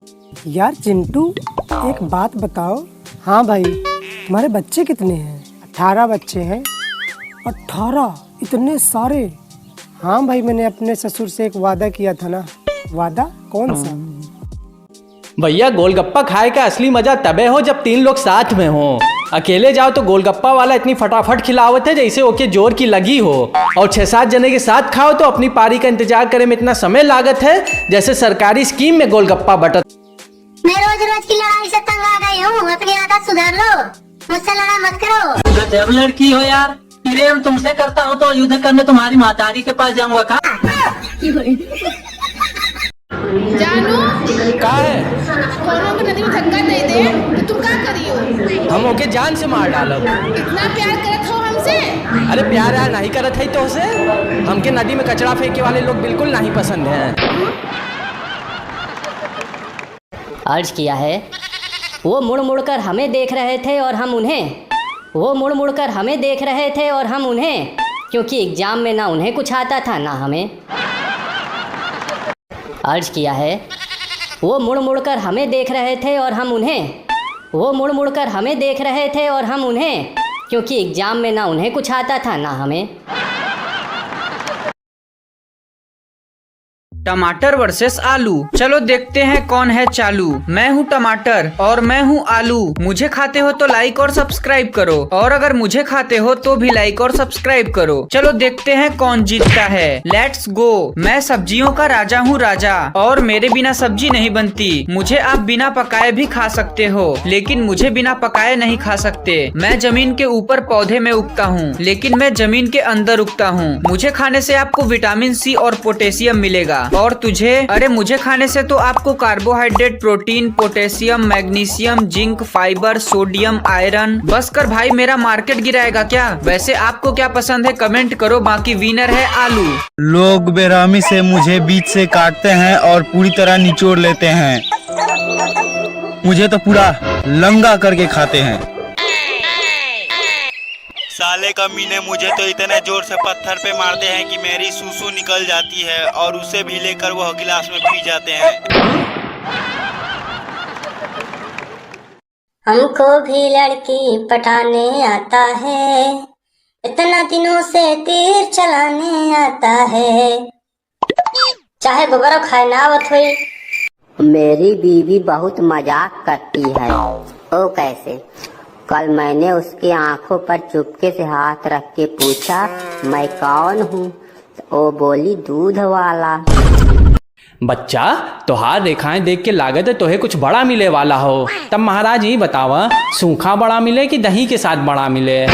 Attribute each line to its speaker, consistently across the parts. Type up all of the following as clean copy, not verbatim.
Speaker 1: यार चिंटू, एक बात बताओ। हाँ भाई, तुम्हारे बच्चे कितने हैं? 18 बच्चे हैं। 18? इतने सारे? हाँ भाई, मैंने अपने ससुर से एक वादा किया था ना। वादा कौन सा?
Speaker 2: भैया, गोलगप्पा खाए का असली मजा तबे हो जब 3 लोग साथ में हो। अकेले जाओ तो गोलगप्पा वाला इतनी फटाफट खिलावत है जैसे ओके जोर की लगी हो, और 6-7 जने के साथ खाओ तो अपनी पारी का इंतजार करे में इतना समय लागत है जैसे सरकारी स्कीम में गोलगप्पा बटन।
Speaker 3: मैं रोज रोज की लड़ाई से तंग आ गई हूँ, अपनी आदत सुधार लो, मुझसे लड़ाई मत करो।
Speaker 4: गजब लड़की हो यार, प्रेम तुमसे करता हूँ तो युद्ध करने तुम्हारी मातारी के पास जाऊंगा का?
Speaker 5: जानू
Speaker 2: का है?
Speaker 5: कोनो को नदी में धक्का दे दे तो तुम क्या करियो?
Speaker 2: हम ओके जान से मार डालब।
Speaker 5: इतना प्यार करत हो हमसे?
Speaker 2: अरे प्यार यार नहीं करत है तो उसे। हमके नदी में कचरा फेंके वाले लोग बिल्कुल नहीं पसंद हैं।
Speaker 6: अर्ज किया है। वो मुड़ मुड़ कर हमें देख रहे थे और हम उन्हें, वो मुड़ मुड़ कर हमें देख रहे थे और हम उन्हें, क्योंकि एग्जाम में ना उन्हें कुछ आता था ना हमें। अर्ज किया है। वो मुड़ मुड़ कर हमें देख रहे थे और हम उन्हें, वो मुड़ मुड़ कर हमें देख रहे थे और हम उन्हें, क्योंकि एग्जाम में ना उन्हें कुछ आता था ना हमें।
Speaker 7: टमाटर वर्सेस आलू, चलो देखते हैं कौन है चालू। मैं हूँ टमाटर और मैं हूँ आलू। मुझे खाते हो तो लाइक और सब्सक्राइब करो, और अगर मुझे खाते हो तो भी लाइक और सब्सक्राइब करो। चलो देखते हैं कौन जीतता है। Let's go. मैं सब्जियों का राजा हूँ राजा, और मेरे बिना सब्जी नहीं बनती। मुझे आप बिना पकाए भी खा सकते हो, लेकिन मुझे बिना पकाए नहीं खा सकते। मैं जमीन के ऊपर पौधे में उगता हूँ, लेकिन मैं जमीन के अंदर उगता हूँ। मुझे खाने से आपको विटामिन सी और पोटेशियम मिलेगा, और तुझे? अरे मुझे खाने से तो आपको carbohydrate, protein, potassium, magnesium, zinc, fibre, sodium, iron. बस कर भाई, मेरा मार्केट गिराएगा क्या? वैसे आपको क्या पसंद है कमेंट करो, बाकी विनर है आलू।
Speaker 8: लोग बेरहमी से मुझे बीच से काटते हैं और पूरी तरह निचोड़ लेते हैं। मुझे तो पूरा लंगा करके खाते हैं।
Speaker 9: साले कमीने मुझे तो इतने जोर से पत्थर पे मारते हैं कि मेरी सूसू निकल जाती है, और उसे भी लेकर वह गिलास में पी जाते हैं।
Speaker 3: हमको भी लड़की पटाने आता है, इतना दिनों से तीर चलाने आता है, चाहे गोबर खाए ना आवत हुई।
Speaker 6: मेरी बीवी बहुत मजाक करती है। ओ कैसे? कल मैंने उसकी आंखों पर चुपके से हाथ रख के पूछा, मैं कौन हूँ? तो वो बोली, दूध वाला।
Speaker 2: बच्चा, तोहार रेखाएं देख के लागत है तोहे कुछ बड़ा मिले वाला हो। तब महाराज ही बतावा, सूखा बड़ा मिले कि दही के साथ बड़ा मिले?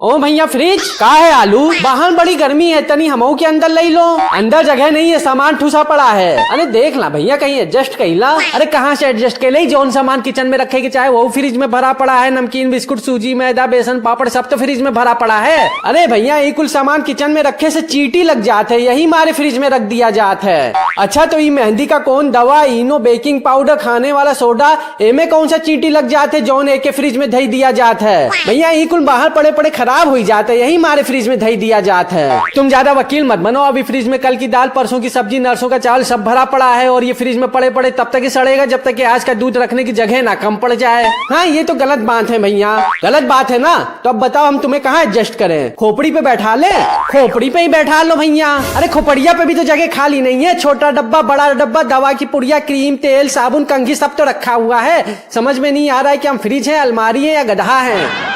Speaker 2: ओ भैया, फ्रिज का है? आलू बाहर बड़ी गर्मी है, तनी हमो के अंदर ले लो। अंदर जगह नहीं है, सामान ठूसा पड़ा है। अरे देख ला भैया, कहीं एडजस्ट कईला। अरे कहाँ से एडजस्ट के ले? जौन सामान किचन में रखे के चाहे वो फ्रिज में भरा पड़ा है। नमकीन, बिस्कुट, सूजी, मैदा, बेसन, पापड़ सब तो फ्रिज में भरा पड़ा है। अरे भैया, ये कुल सामान किचन में रखे से चींटी लग जाते है, यही मारे फ्रिज में रख दिया जात है। अच्छा तो ये मेहंदी का कौन दवा, इनो, बेकिंग पाउडर, खाने वाला सोडा, इनमें कौन सा चींटी लग जाते जौन एक फ्रिज में धई दिया जात है? भैया ये कुल बाहर पड़े पड़े खराब हो जाते, यही मारे फ्रिज में धई दिया जात है। तुम ज्यादा वकील मत बनो। अभी फ्रिज में कल की दाल, परसों की सब्जी, नरसों का चावल सब भरा पड़ा है, और ये फ्रिज में पड़े पड़े तब तक ही सड़ेगा जब तक कि आज का दूध रखने की जगह ना कम पड़ जाए। हाँ, ये तो गलत बात है भैया, गलत बात है ना। तो अब बताओ हम तुम्हें कहाँ एडजस्ट करें? खोपड़ी पे बैठा ले? खोपड़ी पे ही बैठा लो भैया। अरे खोपड़िया पे भी तो जगह खाली नहीं है। छोटा डब्बा, बड़ा डब्बा, दवा की पुड़िया, क्रीम, तेल, साबुन, कंघी सब तो रखा हुआ है। समझ में नहीं आ रहा है कि हम फ्रिज है, अलमारी है या गधा है?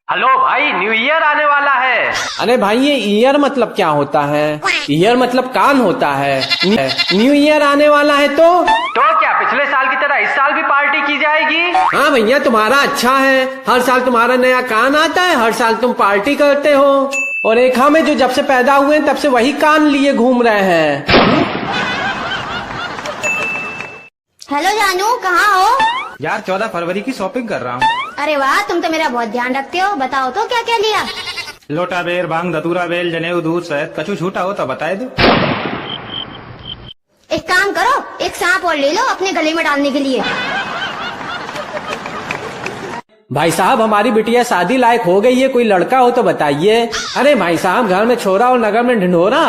Speaker 2: हेलो भाई, न्यू ईयर आने वाला है। अरे भाई, ये ईयर मतलब क्या होता है? ईयर मतलब कान होता है। न्यू ईयर आने वाला है तो क्या पिछले साल की तरह इस साल भी पार्टी की जाएगी? हाँ भैया, तुम्हारा अच्छा है, हर साल तुम्हारा नया कान आता है, हर साल तुम पार्टी करते हो। और रेखा में जो जब से पैदा हुए तब से वही कान लिए घूम रहे हैं।
Speaker 3: हेलो जानू, कहाँ हो?
Speaker 10: यार 14 फरवरी की शॉपिंग कर रहा हूँ।
Speaker 3: अरे वाह, तुम तो मेरा बहुत ध्यान रखते हो। बताओ तो क्या क्या लिया?
Speaker 10: लोटा बेर, भांग, धतूरा बेल, जनेऊ, दूध, शहद, कछु छूटा हो तो बताए दो।
Speaker 3: एक काम करो, एक सांप और ले लो अपने गले में डालने के लिए।
Speaker 2: भाई साहब हमारी बिटिया शादी लायक हो गई है, कोई लड़का हो तो बताइए। अरे भाई साहब घर में छोरा और नगर में ढिंढोरा,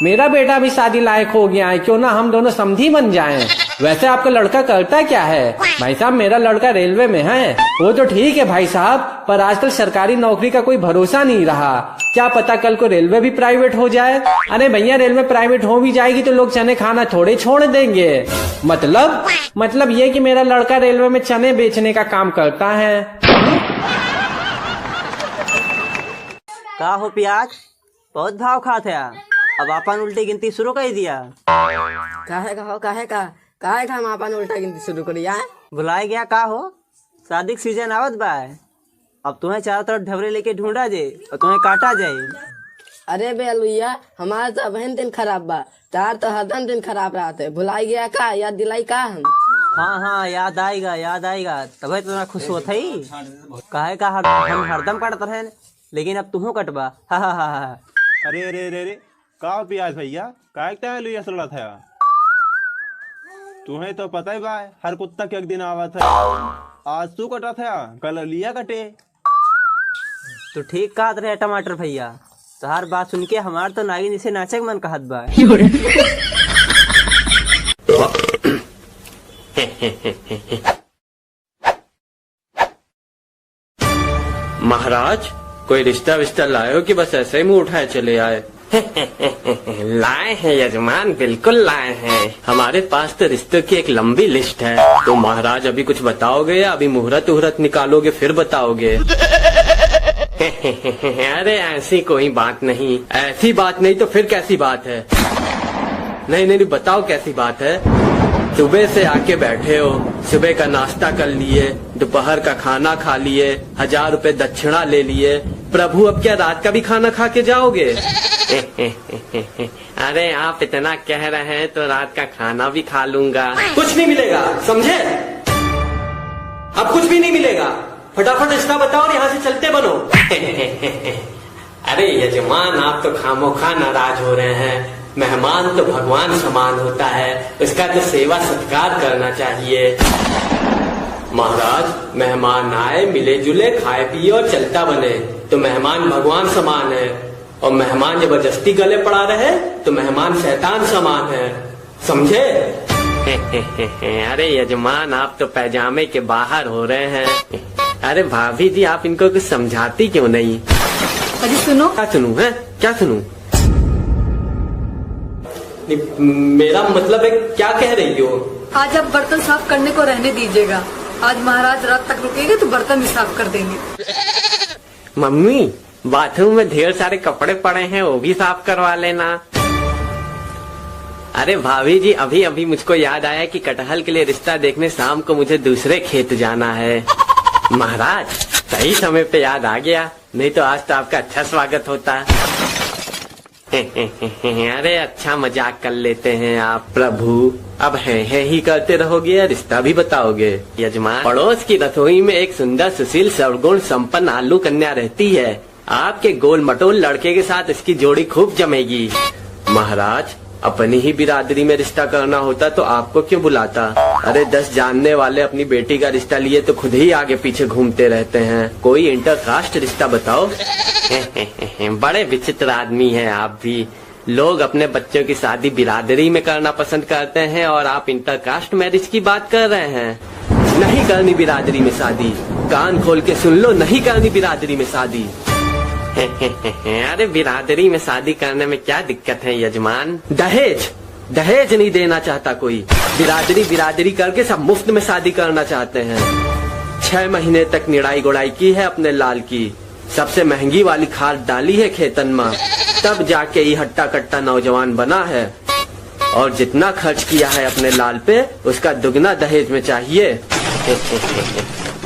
Speaker 2: मेरा बेटा भी शादी लायक हो गया है, क्यों ना हम दोनों समधी बन जाएं। वैसे आपका लड़का करता क्या है? भाई साहब मेरा लड़का रेलवे में है। वो तो ठीक है भाई साहब, पर आजकल सरकारी नौकरी का कोई भरोसा नहीं रहा, क्या पता कल को रेलवे भी प्राइवेट हो जाए। अरे भैया रेलवे प्राइवेट हो भी जाएगी तो लोग चने खाना थोड़े छोड़ देंगे। मतलब ये कि मेरा लड़का रेलवे में चने बेचने का काम करता है।
Speaker 11: का हो प्याज बहुत भाव खाते अब अपन उल्टी गिनती शुरू कर दिया।
Speaker 12: काहे का हम अपन उल्टा गिनती शुरू करिया।
Speaker 11: भुलाए गया का हो, शादी सीजन आवत बा, अब तुम्हें चारों तरफ ढबरे लेके ढूंढा जाए और तुम्हें काटा जाए।
Speaker 12: अरे बे अलुइया हमारा तो बहन दिन खराब बा, तार तो हरदम दिन खराब रहते। भुलाई गया का, याद दिलाई का हम।
Speaker 11: हाँ याद आएगा तभी तो मैं खुश होता ही। काहे का हम हरदम काटते रहे, लेकिन अब तुम कटबा। हा।
Speaker 13: अरे का प्याज भैया का लुइया सड़ा था। तुम्हें तो पता ही बा हर कुत्ता के एक दिन आवा था। आज तू कटा था, कल लिया कटे।
Speaker 11: तो ठीक कहा रहे टमाटर भैया, तो हर बात सुन के हमार तो नागिन से नाचे मन कहत बा।
Speaker 2: महाराज कोई रिश्ता विश्ता लाए हो कि बस ऐसे ही मुंह उठाए चले आए?
Speaker 14: लाए हैं यजमान, बिल्कुल लाए हैं। हमारे पास तो रिश्तों की एक लंबी लिस्ट है।
Speaker 2: तो महाराज अभी कुछ बताओगे या अभी मुहूर्त निकालोगे फिर बताओगे?
Speaker 14: अरे ऐसी कोई बात नहीं।
Speaker 2: ऐसी बात नहीं तो फिर कैसी बात है? नहीं बताओ कैसी बात है। सुबह से आके बैठे हो, सुबह का नाश्ता कर लिए, दोपहर का खाना खा लिए, 1000 रुपए दक्षिणा ले लिए, प्रभु अब क्या रात का भी खाना खा के जाओगे?
Speaker 14: अरे आप इतना कह रहे हैं तो रात का खाना भी खा लूंगा।
Speaker 2: कुछ नहीं मिलेगा, समझे? अब कुछ भी नहीं मिलेगा, फटाफट रिश्ता बताओ और यहाँ से चलते बनो।
Speaker 14: अरे यजमान आप तो खामोखा नाराज हो रहे हैं। मेहमान तो भगवान समान होता है, उसका तो सेवा सत्कार करना चाहिए।
Speaker 2: महाराज मेहमान आए, मिले जुले, खाए पिए और चलता बने तो मेहमान भगवान समान है, और मेहमान जबरदस्ती गले पड़ा रहे तो मेहमान शैतान समान है, समझे?
Speaker 14: अरे यजमान आप तो पैजामे के बाहर हो रहे हैं। अरे भाभी जी आप इनको कुछ समझाती क्यों नहीं?
Speaker 5: अरे सुनो।
Speaker 2: क्या सुनूं है, क्या सुनूं? मेरा मतलब है क्या कह रही हो?
Speaker 5: आज आप बर्तन साफ करने को रहने दीजिएगा, आज महाराज रात तक रुकेंगे तो बर्तन भी साफ कर देंगे।
Speaker 14: मम्मी बाथरूम में ढेर सारे कपड़े पड़े हैं, वो भी साफ करवा लेना। अरे भाभी जी अभी अभी मुझको याद आया कि कटहल के लिए रिश्ता देखने शाम को मुझे दूसरे खेत जाना है। महाराज सही समय पे याद आ गया, नहीं तो आज तो आपका अच्छा स्वागत होता। अरे अच्छा मजाक कर लेते हैं आप।
Speaker 2: प्रभु अब है ही करते रहोगे या रिश्ता भी बताओगे?
Speaker 14: यजमान पड़ोस की रसोई में एक सुंदर सुशील सर्वगुण संपन्न आलू कन्या रहती है, आपके गोल मटोल लड़के के साथ इसकी जोड़ी खूब जमेगी।
Speaker 2: महाराज अपनी ही बिरादरी में रिश्ता करना होता तो आपको क्यों बुलाता? अरे 10 जानने वाले अपनी बेटी का रिश्ता लिए तो खुद ही आगे पीछे घूमते रहते हैं, कोई इंटरकास्ट रिश्ता बताओ।
Speaker 14: बड़े विचित्र आदमी हैं आप भी। लोग अपने बच्चों की शादी बिरादरी में करना पसंद करते हैं और आप इंटरकास्ट मैरिज की बात कर रहे हैं।
Speaker 2: नहीं करनी बिरादरी में शादी, कान खोल के सुन लो, नहीं करनी बिरादरी में शादी।
Speaker 14: अरे बिरादरी में शादी करने में क्या दिक्कत है यजमान?
Speaker 2: दहेज नहीं देना चाहता कोई, बिरादरी करके सब मुफ्त में शादी करना चाहते हैं। 6 महीने तक निड़ाई गुड़ाई की है अपने लाल की, सबसे महंगी वाली खाद डाली है खेतन में, तब जाके ये हट्टा कट्टा नौजवान बना है। और जितना खर्च किया है अपने लाल पे उसका दुगना दहेज में चाहिए।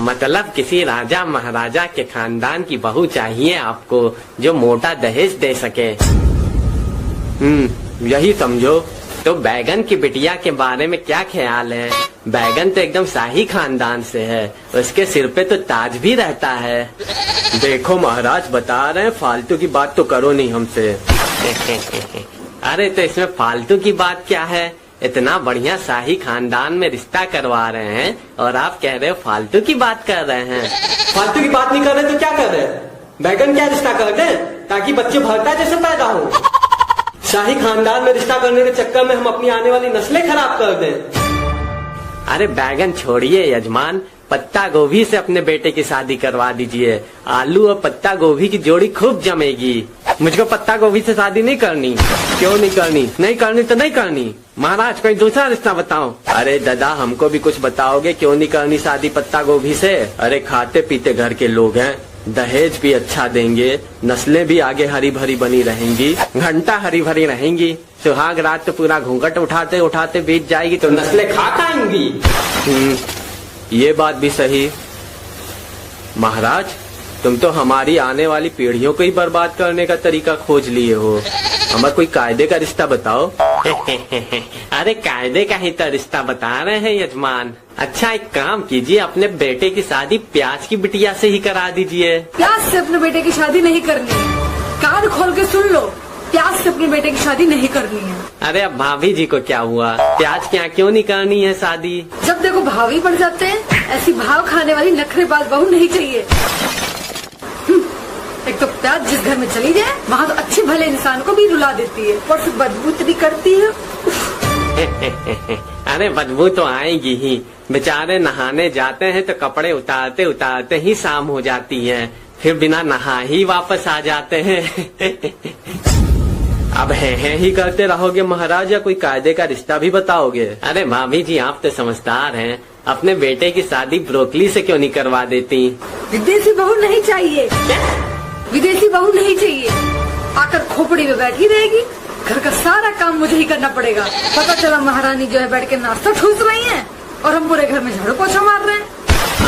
Speaker 14: मतलब किसी राजा महाराजा के खानदान की बहू चाहिए आपको जो मोटा दहेज दे सके।
Speaker 2: यही समझो।
Speaker 14: तो बैगन की बिटिया के बारे में क्या ख्याल है? बैगन तो एकदम शाही खानदान से है, उसके सिर पे तो ताज भी रहता है।
Speaker 2: देखो महाराज बता रहे हैं, फालतू की बात तो करो नहीं हमसे।
Speaker 14: अरे तो इसमें फालतू की बात क्या है? इतना बढ़िया शाही खानदान में रिश्ता करवा रहे हैं और आप कह रहे हो फालतू की बात कर रहे हैं। फालतू की बात नहीं कर रहे तो क्या कर रहे? बैगन क्या रिश्ता कर दे ताकि बच्चे भरता जैसे पैदा हो? शाही खानदान में रिश्ता करने के चक्कर में हम अपनी आने वाली नस्लें खराब कर दें। अरे बैगन छोड़िए यजमान, पत्ता गोभी से अपने बेटे की शादी करवा दीजिए। आलू और पत्ता गोभी की जोड़ी खूब जमेगी। मुझको पत्ता गोभी से शादी नहीं करनी। क्यों नहीं करनी? नहीं करनी तो नहीं करनी। महाराज कोई दूसरा रिश्ता बताओ। अरे दादा हमको भी कुछ बताओगे क्यों नहीं करनी शादी पत्ता गोभी से? अरे खाते पीते घर के लोग हैं, दहेज भी अच्छा देंगे, नस्लें भी आगे हरी भरी बनी रहेंगी, घंटा हरी भरी रहेंगी। सुहाग रात तो पूरा घूंघट उठाते उठाते बीत जाएगी तो नस्लें खा खाएंगी। ये बात भी सही। महाराज तुम तो हमारी आने वाली पीढ़ियों को ही बर्बाद करने का तरीका खोज लिए हो। हमारा कोई कायदे का रिश्ता बताओ। अरे कायदे का ही तो रिश्ता बता रहे हैं यजमान। अच्छा एक काम कीजिए, अपने बेटे की शादी प्याज की बिटिया से ही करा दीजिए।
Speaker 5: प्याज से अपने बेटे की शादी नहीं करनी है, कान खोल के सुन लो, प्याज से अपने बेटे की शादी नहीं करनी है।
Speaker 14: अरे अब भाभी जी को क्या हुआ? प्याज क्या क्यों नहीं करनी है शादी?
Speaker 5: जब देखो भावी पड़ जाते हैं, ऐसी भाव खाने वाली नखरेबाज बहू नहीं चाहिए। एक तो प्याज जिस घर में चली जाए वहाँ तो अच्छे भले इंसान को भी रुला देती है और फिर बदबू भी करती है।
Speaker 14: अरे बदबू तो आएगी ही, बेचारे नहाने जाते हैं तो कपड़े उतारते उतारते ही शाम हो जाती है, फिर बिना नहा ही वापस आ जाते हैं। अब है ही करते रहोगे महाराज या कोई कायदे का रिश्ता भी बताओगे? अरे भाभी जी आप तो समझदार हैं, अपने बेटे की शादी ब्रोकली से क्यों नहीं करवा देती?
Speaker 5: विदेशी बहू नहीं चाहिए। विदेशी बहू नहीं चाहिए, आकर खोपड़ी में बैठी रहेगी, घर का सारा काम मुझे ही करना पड़ेगा। पता चला महारानी जो है बैठ के नाश्ता ठूस रही है और हम पूरे घर में झाड़ू पोछा मार रहे हैं।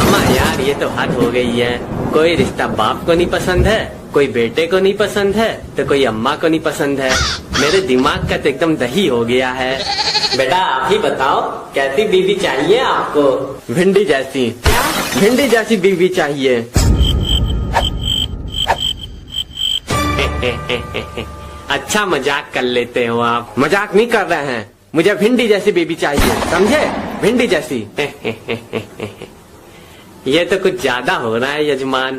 Speaker 14: अम्मा यार ये तो हद हो गई है। कोई रिश्ता बाप को नहीं पसंद है, कोई बेटे को नहीं पसंद है, तो कोई अम्मा को नहीं पसंद है। मेरे दिमाग का तो एकदम दही हो गया है। बेटा आप ही बताओ कैसी बीवी चाहिए आपको? भिंडी जैसी। भिंडी जैसी बीवी चाहिए। अच्छा मजाक कर लेते हो आप। मजाक नहीं कर रहे हैं, मुझे भिंडी जैसी बीवी चाहिए, समझे? भिंडी जैसी। ये तो कुछ ज्यादा हो रहा है यजमान,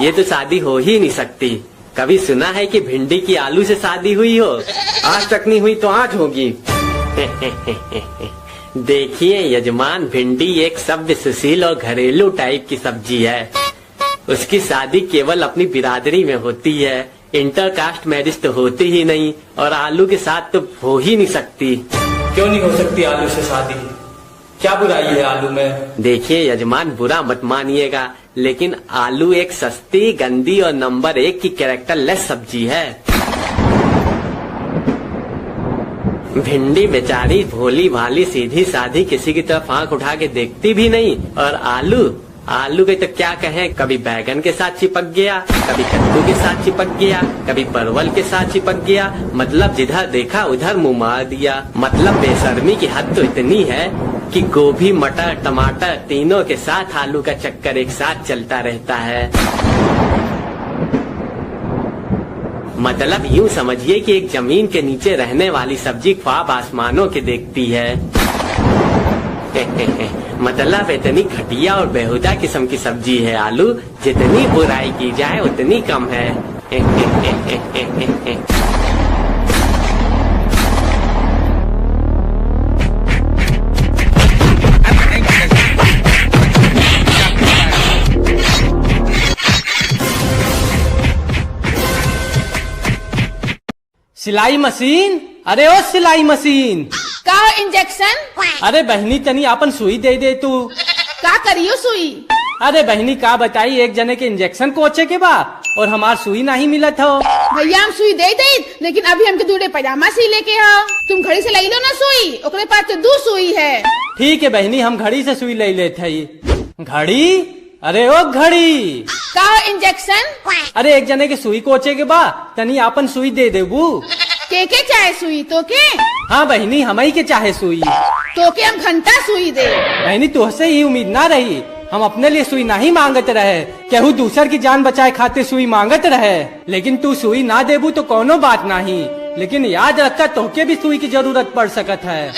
Speaker 14: ये तो शादी हो ही नहीं सकती। कभी सुना है कि भिंडी की आलू से शादी हुई हो? आज तक नहीं हुई तो आज होगी। देखिए यजमान, भिंडी एक सभ्य सुशील और घरेलू टाइप की सब्जी है। उसकी शादी केवल अपनी बिरादरी में होती है, इंटरकास्ट मैरिज तो होती ही नहीं, और आलू के साथ तो हो ही नहीं सकती।
Speaker 8: क्यों नहीं हो सकती आलू से शादी? क्या बुराई है आलू में?
Speaker 14: देखिए यजमान बुरा मत मानिएगा, लेकिन आलू एक सस्ती, गंदी और नंबर 1 की कैरेक्टरलेस सब्जी है। भिंडी बेचारी भोली भाली सीधी साधी, किसी की तरफ आंख उठा के देखती भी नहीं, और आलू के तो क्या कहें, कभी बैगन के साथ चिपक गया, कभी कद्दू के साथ चिपक गया, कभी परवल के साथ चिपक गया। मतलब जिधर देखा उधर मुंह मार दिया। मतलब बेशर्मी की हद तो इतनी है कि गोभी, मटर, टमाटर तीनों के साथ आलू का चक्कर एक साथ चलता रहता है। मतलब यूं समझिए कि एक जमीन के नीचे रहने वाली सब्जी ख्वाब आसमानों के देखती है। मतलब इतनी घटिया और बेहुदा किस्म की सब्जी है आलू, जितनी बुराई की जाए उतनी कम है।
Speaker 2: सिलाई मशीन? अरे ओ सिलाई मशीन,
Speaker 15: का इंजेक्शन?
Speaker 2: अरे बहनी तनी आपन सुई दे दे तू।
Speaker 15: का करियो सुई?
Speaker 2: अरे बहनी का बताई, एक जने के इंजेक्शन कोचे के बा और हमार सुई नहीं मिलत हो।
Speaker 15: भैया हम सुई दे दे, लेकिन अभी हमके दूसरे पैजामा सी लेके आओ। तुम घड़ी से लाई लो ना सुई, ओकरे पास तो 2 सुई है।
Speaker 2: ठीक है बहनी, हम घड़ी से सुई ले लेते हैं। घड़ी? अरे ओ घड़ी,
Speaker 15: का इंजेक्शन?
Speaker 2: अरे एक जने के सुई कोचे के बा, तनी आपन सुई दे देबू।
Speaker 15: के चाहे सुई तो के?
Speaker 2: हाँ बहनी हमई के चाहे सुई,
Speaker 15: तो के हम घंटा सुई दे।
Speaker 2: बहनी तुहसे ही उम्मीद ना रही, हम अपने लिए सुई नहीं मांगत रहे, केहू दूसर की जान बचाए खाते सुई मांगत रहे। लेकिन तू सुई ना देबू तो कोनो बात नहीं, लेकिन याद रखा तोहके भी सुई की जरूरत पड़ सकत है।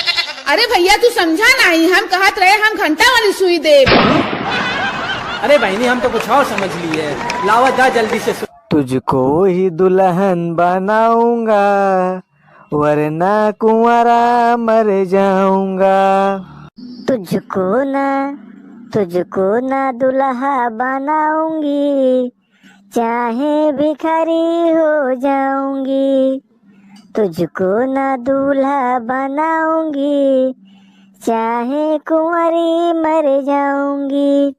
Speaker 15: अरे भैया तू समझा नहीं, हम कहत रहे हम घंटा वाली सुई दे।
Speaker 2: अरे बहनी हम तो कुछ और समझ लिए। लावा जा जल्दी से।
Speaker 16: तुझको ही दुल्हन बनाऊंगा वरना कुंवारा मर जाऊंगा।
Speaker 3: तुझको ना दुल्हा बनाऊंगी, चाहे भिखारी हो जाऊंगी। तुझको ना दूल्हा बनाऊंगी, चाहे कुंवारी मर जाऊंगी।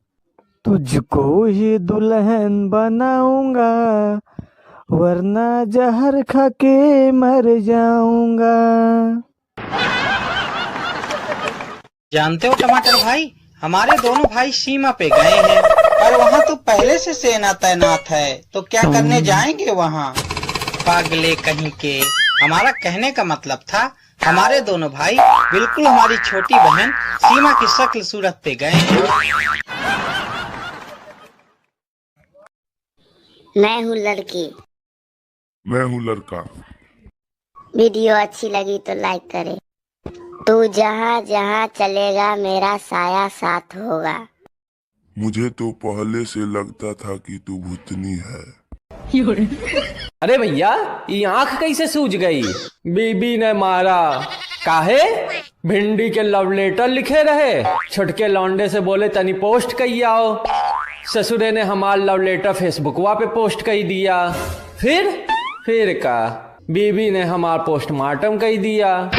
Speaker 16: तुझको ही दुल्हन बनाऊंगा वरना जहर खा के मर जाऊंगा।
Speaker 8: जानते हो टमाटर भाई, हमारे दोनों भाई सीमा पे गए हैं और वहाँ तो पहले से सेना तैनात है, तो क्या करने जाएंगे वहाँ? पागले कहीं के। हमारा कहने का मतलब था हमारे दोनों भाई बिल्कुल हमारी छोटी बहन सीमा की शक्ल सूरत पे गए हैं।
Speaker 3: मैं हूँ लड़की।
Speaker 17: मैं हूँ लड़का।
Speaker 3: वीडियो अच्छी लगी तो लाइक करे। तू जहाँ जहाँ चलेगा मेरा साया साथ होगा।
Speaker 17: मुझे तो पहले से लगता था कि तू भूतनी है।
Speaker 2: अरे भैया ये आंख कैसे सूज गई? बीबी ने मारा। काहे? भिंडी के लव लेटर लिखे रहे, छुटके लौंडे से बोले तनी पोस्ट कई आओ। ससुरे ने हमार लव लेटर फेसबुकवा पे पोस्ट कई दिया। फिर का बीबी ने हमार पोस्टमार्टम कई दिया।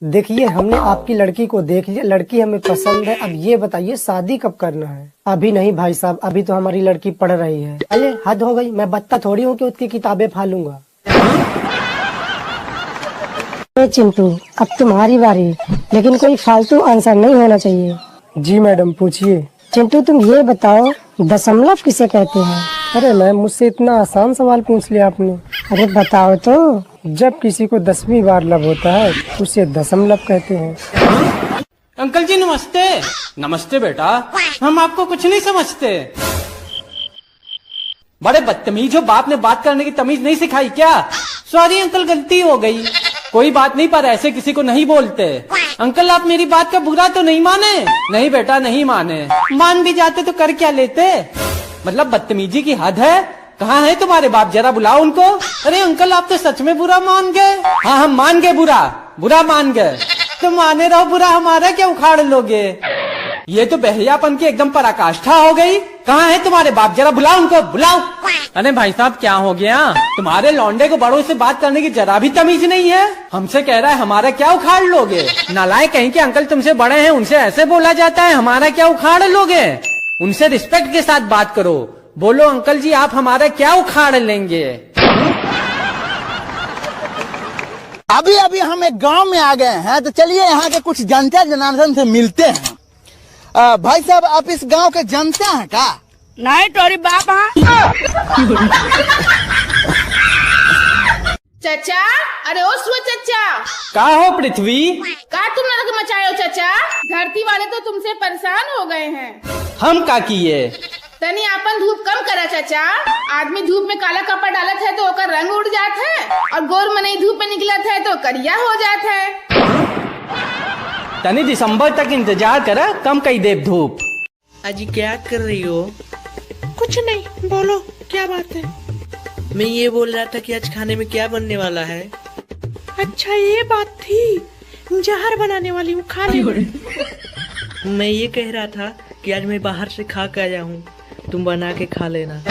Speaker 1: देखिए हमने आपकी लड़की को देख लिया, लड़की हमें पसंद है। अब ये बताइए शादी कब करना है? अभी नहीं भाई साहब, अभी तो हमारी लड़की पढ़ रही है। अरे हद हो गई, मैं बत्ता थोड़ी हूँ कि उसकी किताबें फालूंगा। चिंटू अब तुम्हारी बारी, लेकिन कोई फालतू आंसर नहीं होना चाहिए। जी मैडम पूछिए। चिंटू तुम ये बताओ दशमलव किसे कहते हैं? अरे मैम मुझसे इतना आसान सवाल पूछ लिया आपने। अरे बताओ तो। जब किसी को 10वीं बार लव होता है उसे दशमलव कहते हैं।
Speaker 2: अंकल जी नमस्ते। नमस्ते बेटा, हम आपको कुछ नहीं समझते। बड़े बदतमीज हो, बाप ने बात करने की तमीज नहीं सिखाई क्या? सॉरी अंकल गलती हो गई। कोई बात नहीं, पर ऐसे किसी को नहीं बोलते। अंकल आप मेरी बात का बुरा तो नहीं माने? नहीं बेटा नहीं माने। मान भी जाते तो कर क्या लेते? मतलब बदतमीजी की हद है। कहाँ है तुम्हारे बाप, जरा बुलाओ उनको। अरे अंकल आप तो सच में बुरा मान गए। हाँ हम मान गए, बुरा मान गए। तो माने रहो, बुरा हमारा क्या उखाड़ लोगे? ये तो बहरियापन की एकदम पराकाष्ठा हो गई। कहाँ है तुम्हारे बाप, जरा बुलाओ उनको, बुलाओ। अरे भाई साहब क्या हो गया? तुम्हारे लौंडे को बड़ों से बात करने की जरा भी तमीज नहीं है। हमसे कह रहा है हमारा क्या उखाड़ लोगे? नालायक कहीं के, अंकल तुमसे बड़े हैं उनसे ऐसे बोला जाता है, हमारा क्या उखाड़ लोगे? उनसे रिस्पेक्ट के साथ बात करो। बोलो अंकल जी आप हमारा क्या उखाड़ लेंगे?
Speaker 18: अभी अभी हम एक गांव में आ गए हैं, तो चलिए यहाँ के कुछ जनता जनार्दन से मिलते हैं। भाई साहब आप इस गांव के जनता हैं क्या?
Speaker 15: नहीं टोरी बाप। चाचा, अरे ओ सुआ चाचा।
Speaker 2: का हो पृथ्वी?
Speaker 15: का तुम नरक मचाए हो चाचा? धरती वाले तो तुमसे परेशान हो गए हैं।
Speaker 2: हम का किए?
Speaker 15: तनी अपन धूप कम करा चाचा। आदमी धूप में काला कपड़ा डालत है तो ओकर रंग उड़ जात है, और गोर मनई धूप में निकलत है तो करिया हो जात है।
Speaker 2: तनी दिसंबर तक इंतजार करा, कम कई देव धूप।
Speaker 19: अजी क्या कर रही हो?
Speaker 15: कुछ नहीं, बोलो क्या बात है?
Speaker 19: मैं ये बोल रहा था कि आज खाने में क्या बनने वाला है।
Speaker 15: अच्छा ये बात थी, जहर बनाने वाली हूँ, खा ली।
Speaker 19: मैं ये कह रहा था कि आज मैं बाहर से खा के आया हूँ, तुम बना के खा लेना।